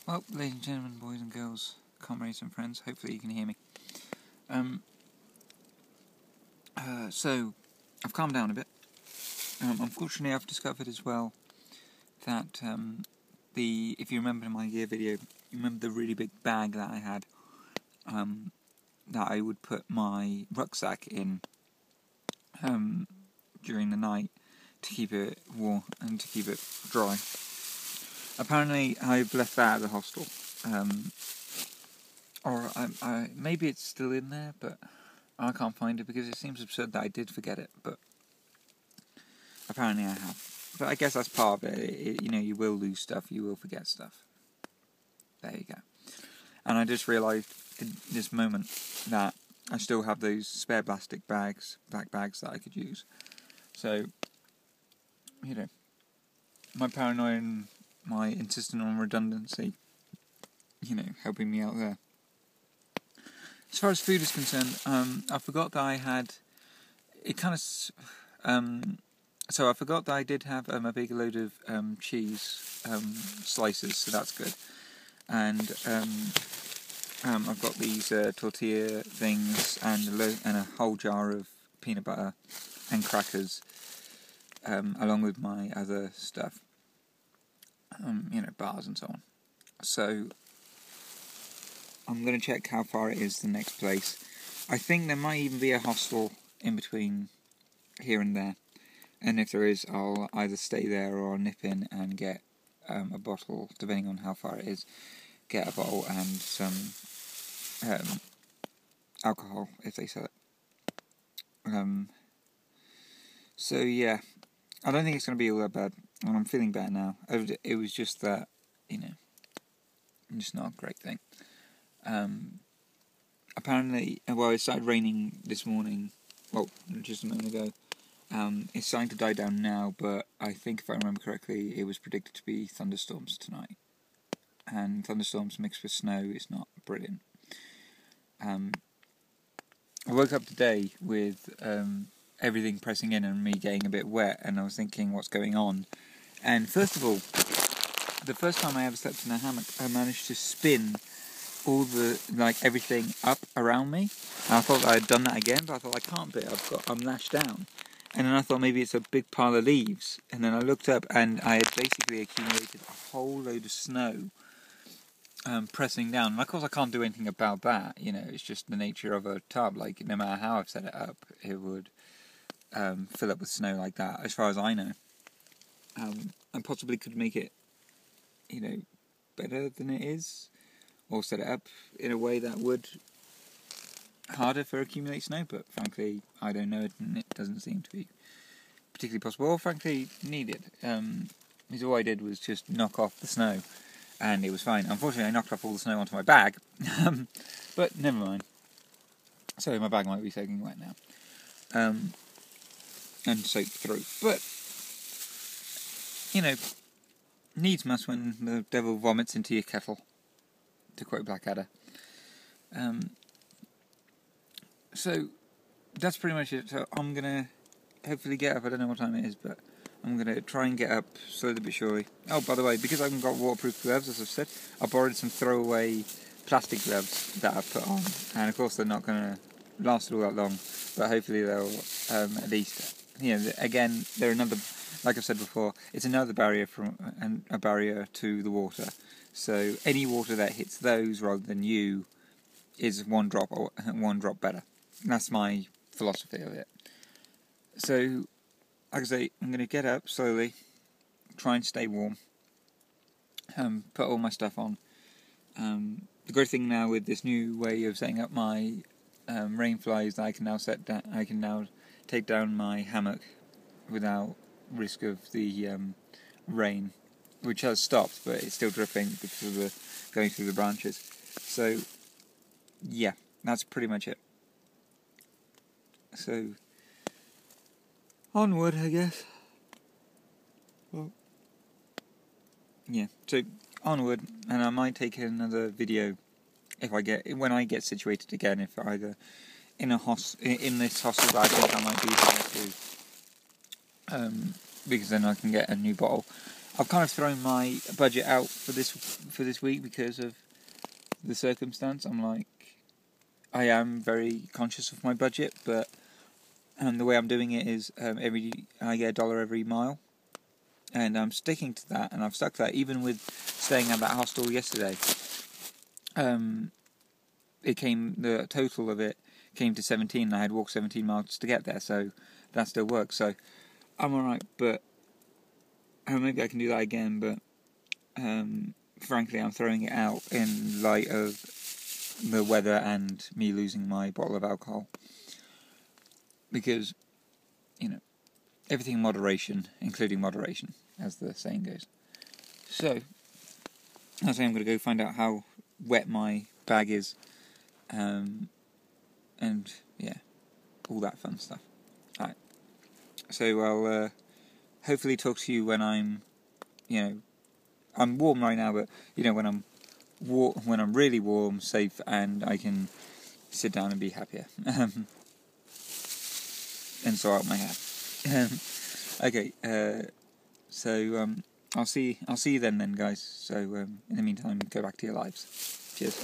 Well, ladies and gentlemen, boys and girls, comrades and friends, hopefully you can hear me. So, I've calmed down a bit. Unfortunately, I've discovered as well that if you remember my gear video, you remember the really big bag that I had, that I would put my rucksack in during the night to keep it warm and to keep it dry. Apparently, I've left that at the hostel, or maybe it's still in there, but I can't find it because it seems absurd that I did forget it. But apparently, I have. But I guess that's part of it. You will lose stuff, you will forget stuff. There you go. And I just realised in this moment that I still have those spare plastic bags, black bags that I could use. So, my paranoia and my insistence on redundancy, helping me out there. As far as food is concerned, I forgot that I had, so I forgot that I did have a big load of cheese slices, so that's good. And I've got these tortilla things and a whole jar of peanut butter and crackers, along with my other stuff, bars and so on. So I'm going to check how far it is to the next place. I think there might even be a hostel in between here and there. And if there is, I'll either stay there or I'll nip in and get a bottle, depending on how far it is. Get a bottle and some alcohol, if they sell it. So yeah, I don't think it's going to be all that bad. And I'm feeling better now. It was just that, just not a great thing. Apparently, it started raining this morning. Well, just a moment ago. It's starting to die down now, but I think if I remember correctly, it was predicted to be thunderstorms tonight. And thunderstorms mixed with snow is not brilliant. I woke up today with everything pressing in and me getting a bit wet, and I was thinking, what's going on? And first of all, the first time I ever slept in a hammock, I managed to spin all everything up around me. And I thought I had done that again, but I thought I can't do it. I'm lashed down. And then I thought maybe it's a big pile of leaves. And then I looked up and I had basically accumulated a whole load of snow pressing down. And of course I can't do anything about that. It's just the nature of a tub. Like, no matter how I've set it up, it would fill up with snow like that, as far as I know. I possibly could make it, better than it is, or set it up in a way that would harder for accumulate snow, but frankly I don't know it, and it doesn't seem to be particularly possible, or frankly needed. Because all I did was just knock off the snow, and it was fine. Unfortunately I knocked off all the snow onto my bag, but never mind. So my bag might be soaking wet now, and soaked through, but needs must when the devil vomits into your kettle, to quote Blackadder. So that's pretty much it. So I'm gonna hopefully get up. I don't know what time it is, but I'm gonna try and get up slowly but surely. Oh, by the way, because I haven't got waterproof gloves, as I've said, I borrowed some throwaway plastic gloves that I've put on, and of course they're not gonna last all that long, but hopefully they'll at least, again, they're another. Like I've said before, it's another barrier a barrier to the water. So any water that hits those rather than you is one drop better. And that's my philosophy of it. So, like I say, I'm going to get up slowly, try and stay warm, put all my stuff on. The great thing now with this new way of setting up my rainfly is that I can now take down my hammock without risk of the rain, which has stopped, but it's still dripping because of the going through the branches. So yeah, that's pretty much it. So onward, I guess. Well, yeah, so onward, and I might take another video when I get situated again, if either in this hostel that I think I might be there too. Because then I can get a new bottle. I've kind of thrown my budget out for this week because of the circumstance. I am very conscious of my budget, but the way I'm doing it is I get $1 every mile, and I'm sticking to that, and I've stuck to that even with staying at that hostel yesterday. The total of it came to 17, and I had walked 17 miles to get there, so that still works. So I'm alright, but maybe I can do that again, but frankly I'm throwing it out in light of the weather and me losing my bottle of alcohol, because everything in moderation, including moderation, as the saying goes. So I say I'm going to go find out how wet my bag is, and yeah, all that fun stuff. Alright, so I'll hopefully talk to you when I'm warm right now, but when I'm really warm, safe, and I can sit down and be happier, and sort out my hair. Okay, so I'll see you then, guys. So in the meantime, go back to your lives. Cheers.